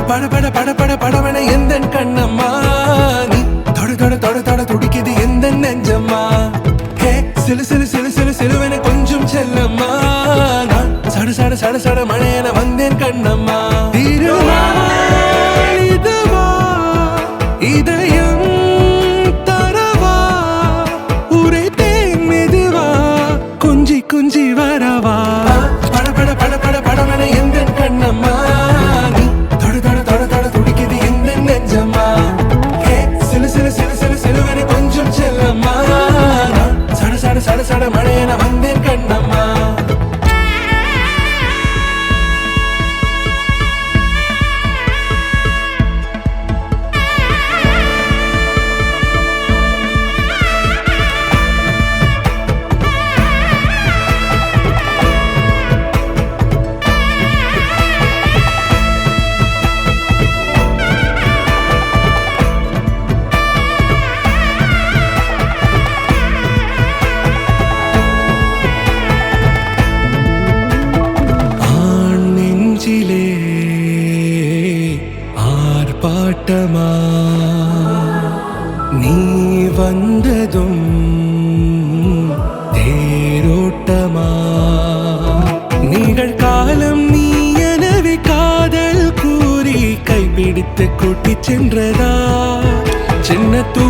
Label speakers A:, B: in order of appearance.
A: பட பட பட பட படவன எந்த கண்ணம்மா நீ தொட தொட தொட தொட துடிக்குது எந்த நெஞ்சம்மா ஹே சிலு சிலு சிலு சிலு சிலுவன கொஞ்சம் செல்லம்மா நான் சட சட சட சட மழையன வந்தேன் கண்ணம்மா திருநாள் இதுவா இதயம் தரவா உரைத்தேன் மெதுவா குஞ்சி குஞ்சி வரவா பட பட பட பட படவன எந்த கண்ணம்மா நீ தொட தொட தொட தொட துடிக்குது எந்த நெஞ்சம்மா ஹே சிலு சிலு சிலு சிலு சிலுவன கொஞ்சம் செல்லம்மா நான் சட சட சட சட மழையன வந்தேன் கண்ணம்மா ஆர்ப்பாட்டமா நீ வந்ததும் தேரோட்டமா நிகழ்காலம் நீ எனவே காதல் கூறி கைப்பிடித்து கூட்டிச் சென்றதா சின்ன தூ